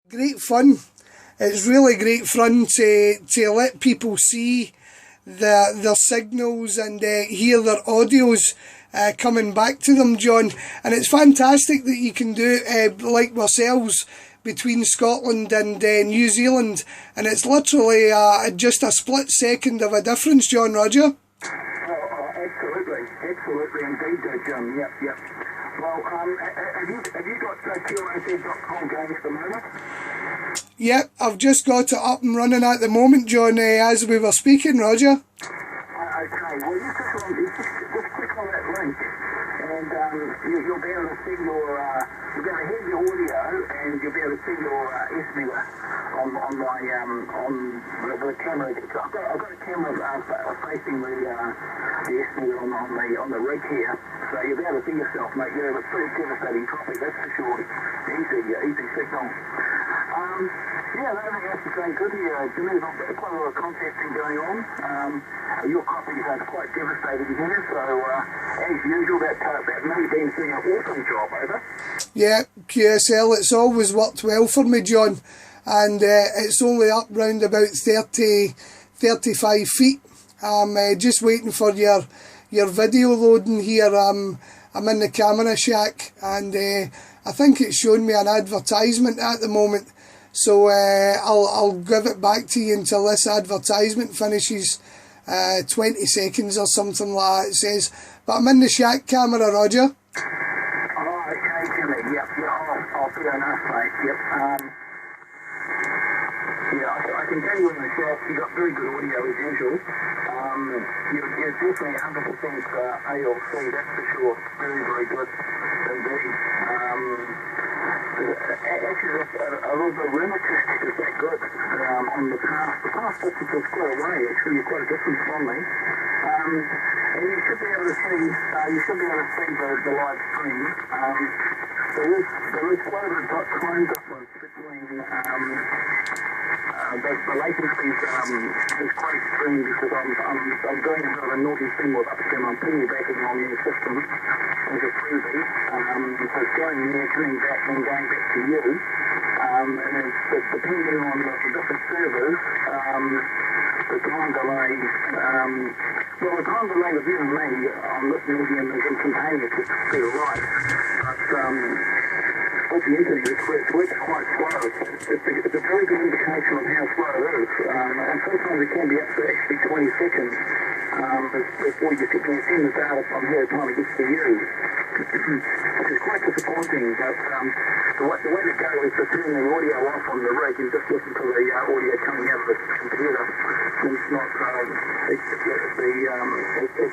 Great fun. It's really great fun to let people see their signals and hear their audios coming back to them, John. And it's fantastic that you can do it like ourselves between Scotland and New Zealand. And it's literally just a split second of a difference, John Roger. Absolutely indeed, John. Yep. Well, have you got QRZ.com going at the moment? Yep, I've just got it up and running at the moment, John, as we were speaking, Roger. Okay, well, you just click on that link, and you'll be able to see you'll be able to hear the audio, and you'll be able to see your estimator on the camera. I've got a camera facing the estimator on the rig here, so you'll be able to see yourself, mate. Yeah, it's pretty devastating traffic, that's for sure. Easy signal. Yeah, everything else is going good here, Jimmy. There's quite a lot of contesting going on. Your properties are quite devastating here, so as usual, that may be doing an awesome job, over. Yeah, QSL, it's always worked well for me, John, and it's only up round about 35 feet. I'm just waiting for your video loading here. I'm in the camera shack, and I think it's showing me an advertisement at the moment. So I'll give it back to you until this advertisement finishes, 20 seconds or something like that it says. But I'm in the shack camera, Roger. Oh, okay, Jimmy. Yep. I'll put on that, mate. Yep. I can tell you in the shack, you got very good audio as usual. You're definitely 100% ALC, that's for sure. Very good indeed. Actually, a little bit of room acoustic is that good on the path. The path distance is quite away, actually. You're quite a distance from me. And you should be able to see, the live stream. There is quite a bit of time difference between the latency is quite extreme because I'm going a bit of a naughty thing with upstream. I'm piggybacking on the system as a freebie. So it's going there, coming back, and going back to you. And it's depending on the different servers, the time delay, the time delay with you and me on this medium is instantaneous, it's pretty right. But with the internet, it's works quite slow. It's a very good indication of how slow it is. And sometimes it can be up to actually 20 seconds before you send the data from here time it gets to you. Which is quite disappointing, but the way to go is to turn the audio off on the rig and just listen to the audio coming out of the computer. It's not, it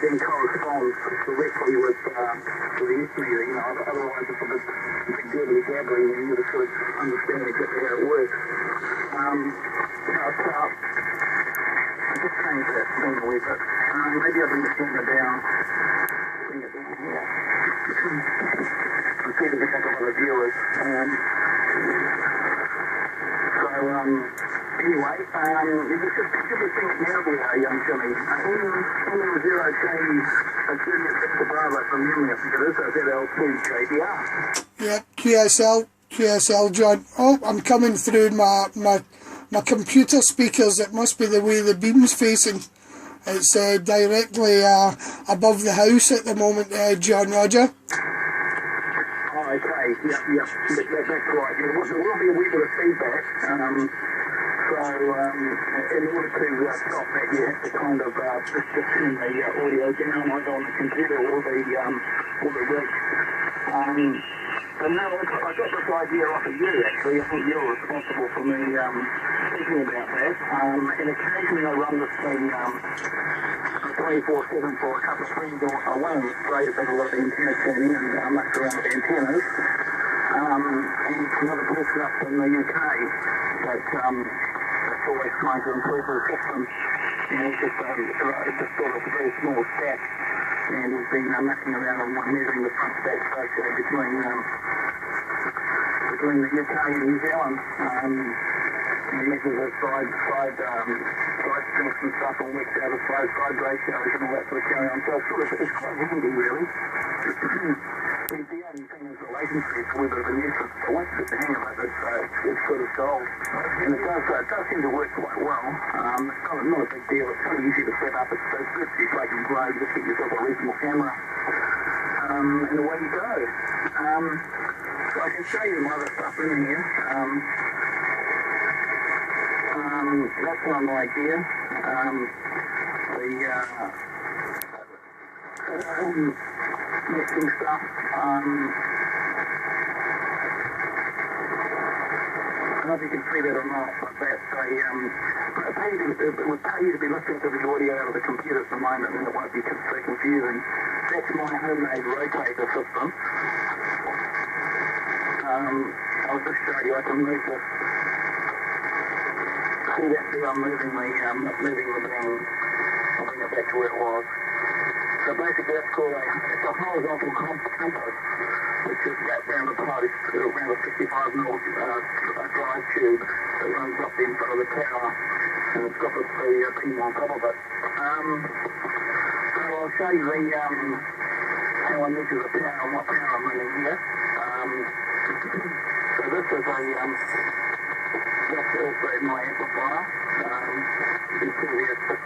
then corresponds directly with the estimator, otherwise it's a bit gabbling and you sort of understand exactly how it works. I just changed that thing a wee bit. Maybe I can just bring it down here. See the back of other viewers. Anyway, you should be seeing it now there, young Jimmy. MM0JVB from memory, I think it is, ZL2JBR. Yeah, QSL, John. Oh, I'm coming through my computer speakers. It must be the way the beam's facing. It's directly above the house at the moment, John Roger. Oh, okay, yep, that's right. There will be a wee bit of feedback. So in order to stop that, you have to kind of just turn the audio down either on the computer or the rig. And now I got this idea off of you, actually. I think you're responsible for me thinking about that. And occasionally I run this thing 24/7 for a couple of friends. I won't afraid of a lot of antenna tuning and much around with antennas. And another person up in the UK that's always trying to improve the system. And it's just sort of a very small stack. And he's been messing around on measuring the front stack ratio between the UK and New Zealand. And measures the side strengths and stuff and works out the side ratios and all that sort of carry on. So it's quite handy, really. The only thing is the latency initially it's a wee bit of a nuisance, but once you get the hang of it, it's sort of gold. And it does seem to work quite well. It's not a big deal, it's pretty easy to set up. It's virtually plug and play, just get yourself a reasonable camera. And away you go. So I can show you my other stuff in here. That's one idea. Mixing stuff. I don't know if you can see that or not, but that's it would pay you to be listening to the audio out of the computer at the moment, and it won't be so confusing. That's my homemade rotator system. I'll just show you. I can move this. See that there? I'm moving the thing. I'll bring it back to where it was. So basically that's called it's a horizontal compass, which is wrapped around the post, around a 55mm drive tube that runs up the inside of the tower, and it's got the beam on top of it. So I'll show you how I measure the power and what power I'm running here. So this is that's also my amplifier. You can see there it's just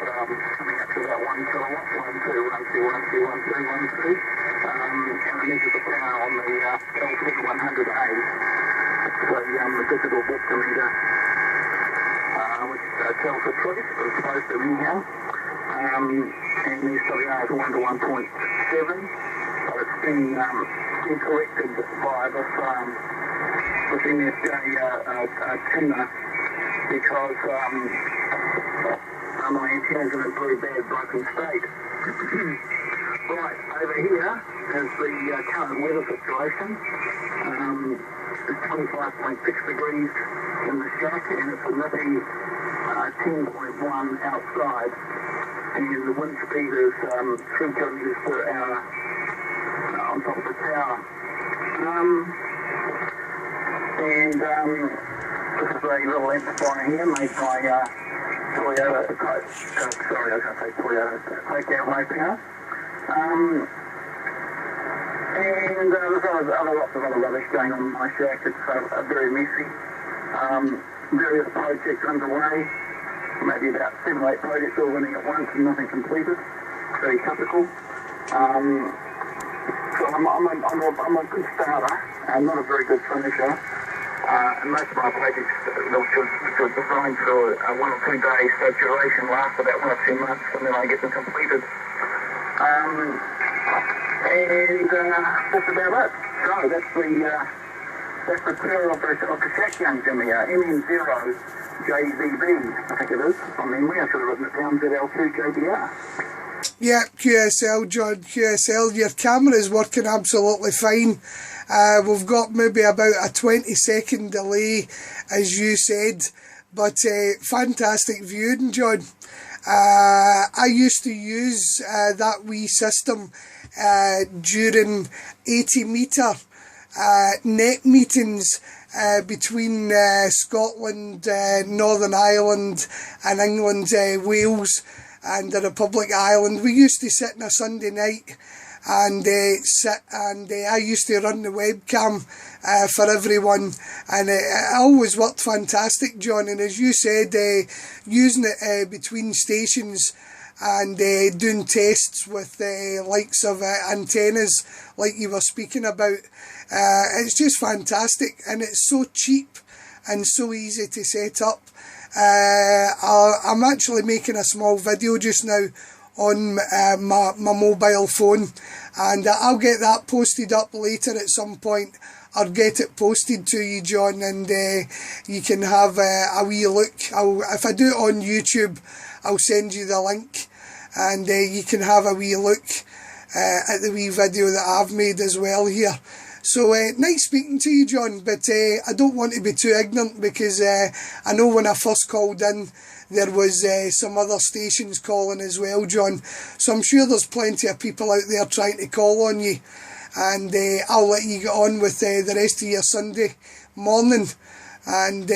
coming up to about 1 kilowatt, 1, 2, 1, 2, 1, 2, 1, 3, 1, 2. And I measure the power on the LP100A. It's the digital voltmeter, which tells the truth, it's supposed to anyhow. And the SWR is 1 to 1.7. So it's been corrected by this MFJ tuner, because my antenna's in a very bad broken state. Right, over here is the current weather situation. It's 25.6 degrees in the shack, and it's a nippy 10.1 outside, and the wind speed is 3 kilometres per hour on top of the tower. And this is a little amplifier here made by Toyota. Sorry, I was going to say Toyota. Take out high power. And there's lots of other rubbish going on in my shack. It's very messy. Various projects underway. Maybe about 7 or 8 projects all running at once and nothing completed. Very typical. So I'm a good starter. I'm not a very good finisher. And most of my projects, which are designed for 1 or 2 days, so duration lasts about 1 or 2 months, and then I get them completed. And that's about it. So that's the pair of the shotgun Jimmy, MM0JVB, I think it is, from memory. I should have written it down, ZL2JBR. Yeah, QSL, John, QSL, your camera is working absolutely fine. We've got maybe about a 20-second delay, as you said, but fantastic viewing, John. I used to use that wee system during 80-metre net meetings between Scotland, Northern Ireland and England, Wales and the Republic Island. We used to sit on a Sunday night and I used to run the webcam for everyone, and it always worked fantastic, John. And as you said, using it between stations and doing tests with likes of antennas like you were speaking about, it's just fantastic, and it's so cheap and so easy to set up. I'm actually making a small video just now on my mobile phone, and I'll get that posted up later at some point. I'll get it posted to you, John, and you can have a wee look. If I do it on YouTube, I'll send you the link, and you can have a wee look at the wee video that I've made as well here. So nice speaking to you, John, but I don't want to be too ignorant, because I know when I first called in there was some other stations calling as well, John. So I'm sure there's plenty of people out there trying to call on you, and I'll let you get on with the rest of your Sunday morning. And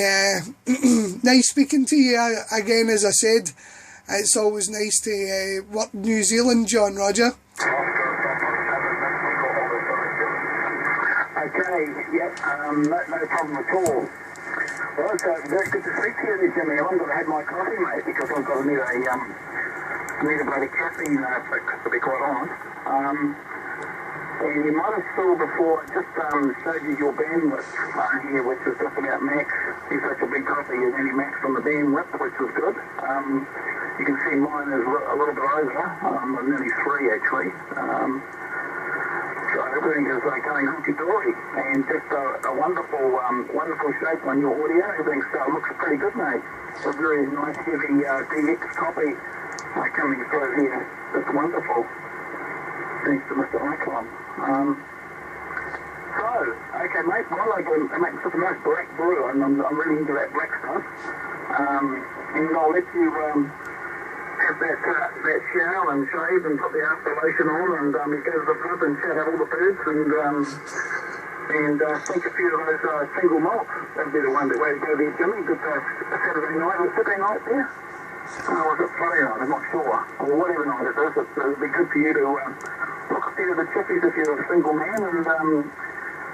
nice speaking to you again, as I said. It's always nice to work New Zealand, John. Roger. Okay. Okay, yeah, no problem at all. Well, it's very good to speak to you there, Jimmy. I haven't got to have my coffee, mate, because I've got to need a bloody caffeine fix, to be quite honest. And you might have saw before, I just showed you your bandwidth here, which is just about max. He's such a big coffee, you're nearly maxed on the bandwidth, which is good. You can see mine is a little bit over, nearly 3 actually. So everything is going hunky-dory, and just a wonderful shape on your audio. Everything looks pretty good, mate. A very nice heavy DX copy coming through here. It's wonderful. Thanks to Mr. Icon. Okay, mate, well, I make such a nice black brew, and I'm really into that black stuff. And I'll let you have that shower and shave and put the after lotion on, and go to the pub and chat out all the birds, and think a few of those single malts. That'd be the way to go there, Jimmy. Good Saturday night or Saturday night there. Or was it Friday night? I'm not sure. Or whatever night it is, it'd be good for you to look a few of the chippies if you're a single man, and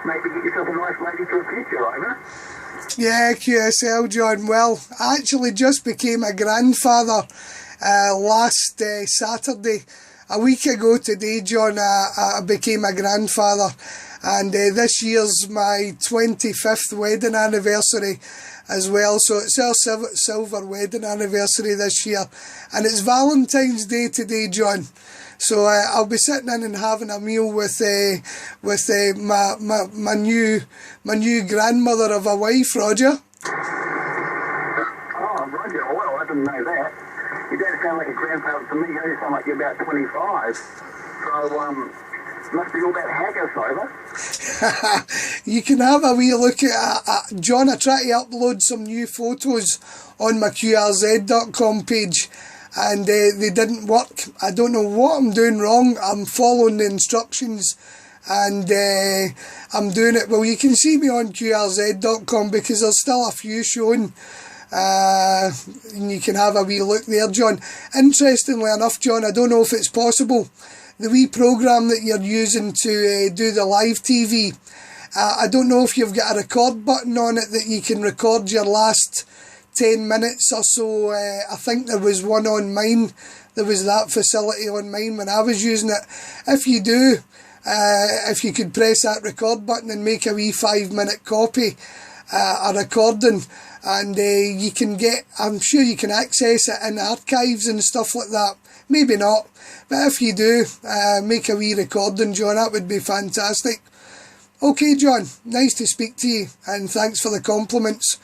maybe get yourself a nice lady for the future, over. Yeah, QSL, John. Well, I actually just became a grandfather last Saturday. A week ago today, John, I became a grandfather, and this year's my 25th wedding anniversary as well, so it's our silver wedding anniversary this year, and it's Valentine's Day today, John. So I'll be sitting in and having a meal with my new grandmother of a wife, Roger. Oh, Roger, well, I didn't know that. You don't sound like a grandfather to me. You sound like you're about 25. So, must be all that haggis over. You can have a wee look at John. I try to upload some new photos on my QRZ.com page, and they didn't work. I don't know what I'm doing wrong. I'm following the instructions, and I'm doing it. Well, you can see me on QRZ.com because there's still a few showing. And you can have a wee look there, John. Interestingly enough, John, I don't know if it's possible, the wee programme that you're using to do the live TV, I don't know if you've got a record button on it that you can record your last 10 minutes or so. I think there was one on mine. There was that facility on mine when I was using it. If you do, if you could press that record button and make a wee 5-minute copy, a recording, and you can get, I'm sure you can access it in archives and stuff like that. Maybe not, but if you do, make a wee recording, John, that would be fantastic. Okay, John, nice to speak to you, and thanks for the compliments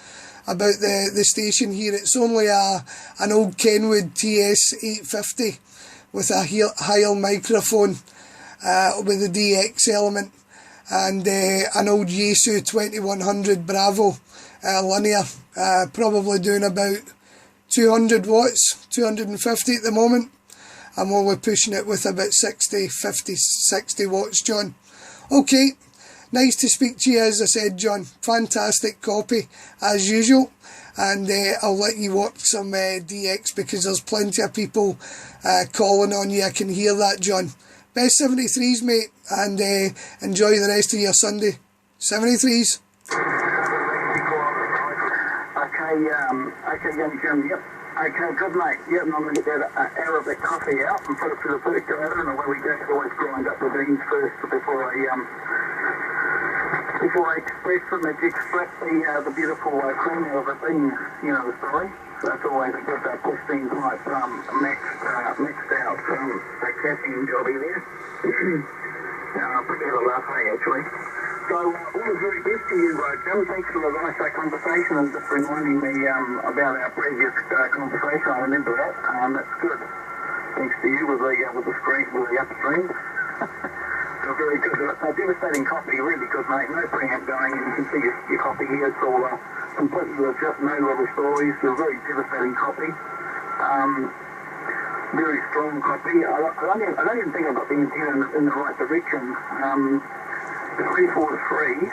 about the station here. It's only an old Kenwood TS850 with a Heil microphone with a DX element, and an old Yaesu 2100 Bravo linear, probably doing about 200 watts, 250 at the moment. I'm only pushing it with about 60 watts, John. Okay, nice to speak to you, as I said, John. Fantastic copy, as usual. And I'll let you watch some DX because there's plenty of people calling on you. I can hear that, John. Best 73s, mate, and enjoy the rest of your Sunday. 73s. Okay, young Jim, yep. Okay, good, mate. Yep, and I'm going to get that Arabic coffee out and put it through the percolator, and away we go. I always grind up the beans first before I extract the beautiful cream out of the bean, you know the story. So that's always a good pristine type mixed out the caffeine jobby there. I'll prepare a latte actually. So all the very best to you, Jim. Thanks for the nice conversation and just reminding me about our previous conversation. I remember that. That's good. Thanks to you with the upstream. So very good. A devastating copy, really good, mate. No preamp going, and you can see your copy here. It's all completely legit, no little stories. A very devastating copy. Very strong copy. I don't even think I've got the antenna in the right direction. 343.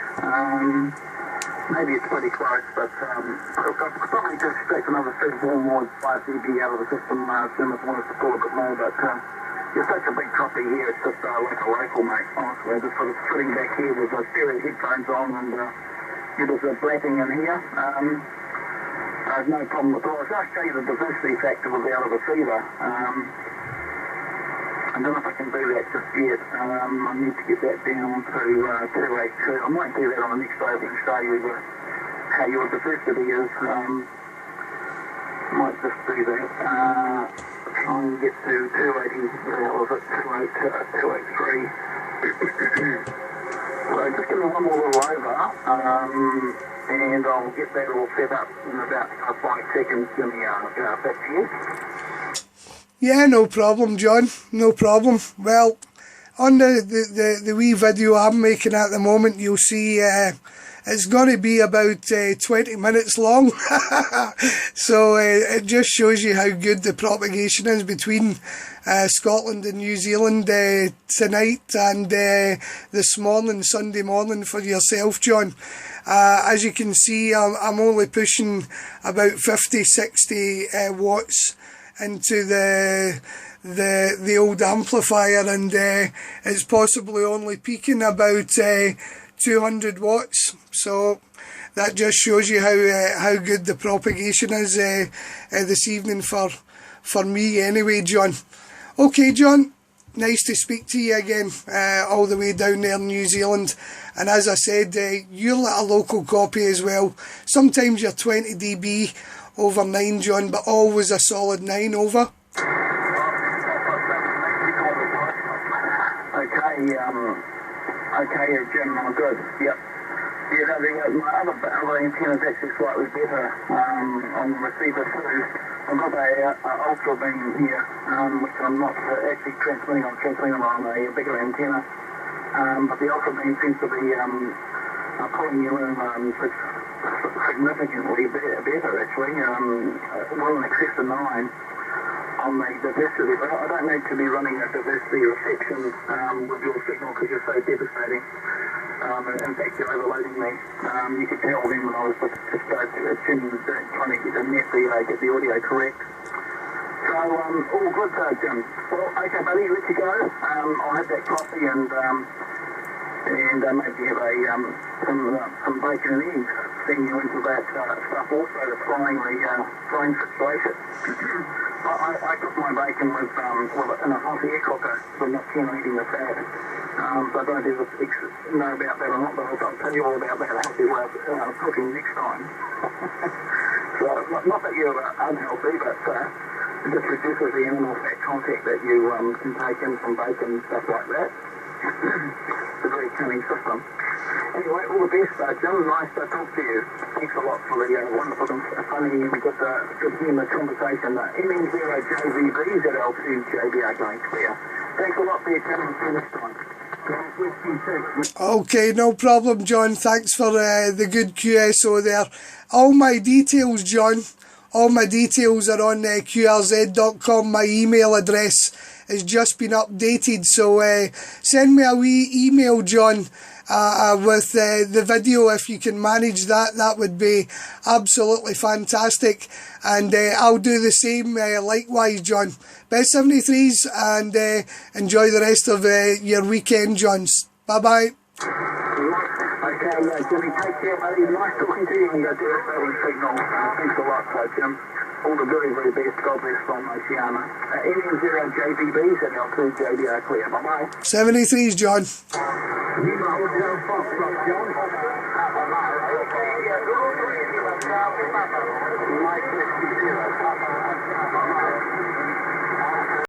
Maybe it's pretty close, but I'll probably just expect another 3 more 5 dB out of the system. Jim, if I wanted to pull a bit more, but you're such a big copy here, it's just like a local, mate, honestly. Just sort of sitting back here with the stereo headphones on and just blapping in here. There's no problem at all. I was going to show you the diversity factor with the other receiver. I don't know if I can do that just yet. I need to get that down to 282. I might do that on the next day and show you how your diversity is. Might just do that. Try and get to 280. What was it? 283. So just give me one more little over, and I'll get that all set up in about 5 seconds. Give me back to you. Yeah, no problem, John. No problem. Well, on the wee video I'm making at the moment, you'll see it's going to be about 20 minutes long. So it just shows you how good the propagation is between Scotland and New Zealand tonight and this morning, Sunday morning for yourself, John. As you can see, I'm only pushing about 50-60 watts into the old amplifier, and it's possibly only peaking about 200 watts. So that just shows you how good the propagation is this evening for me anyway, John. Okay, John, nice to speak to you again, all the way down there in New Zealand. And as I said, you're like a local copy as well. Sometimes you're 20 dB over 9, John, but always a solid 9 over. Okay, Jim, I'm good. Yep. Yeah, my other antenna is actually slightly better on the receiver too. I've got a ultra beam here, which I'm not actually transmitting. I'm transmitting on a bigger antenna, but the ultra beam seems to be pulling you in significantly better actually, well in excess of 9 on the diversity, but I don't need to be running a diversity reception with your signal because you're so devastating. In fact, you're overloading me. You could tell then when I was just tuning, trying to get the audio correct. So all good, Jim. Well, okay, buddy, let you go. I'll have that coffee and maybe have some bacon and eggs. Send you into that stuff also, the frying situation. I cook my bacon in a hot air cooker, so I'm not keen on eating the fat. So I don't know about that or not, but I'll tell you all about that healthy way of cooking next time. So not that you're unhealthy, but it just reduces the animal fat content that you can take in from bacon and stuff like that. It's a very cunning system. Anyway, all the best, Jim. Nice to talk to you. Thanks a lot for the wonderful and funny and good humour conversation. MM0JVB, ZL2JBR going clear. Thanks a lot for your time. Until next time. Okay, no problem, John. Thanks for the good QSO there. All my details, John, all my details are on qrz.com. My email address has just been updated, so send me a wee email, John, with the video if you can manage that. That would be absolutely fantastic, and I'll do the same likewise, John. Best 73s, and enjoy the rest of your weekend, John. Bye bye. Okay, Jimmy, take care, buddy. Nice talking to you, and do a signal. Thanks a lot, Jim. All the very, very best. God bless from Oceana. MM0JVB, ZL2JBR clear. Bye bye. 73s, John. John.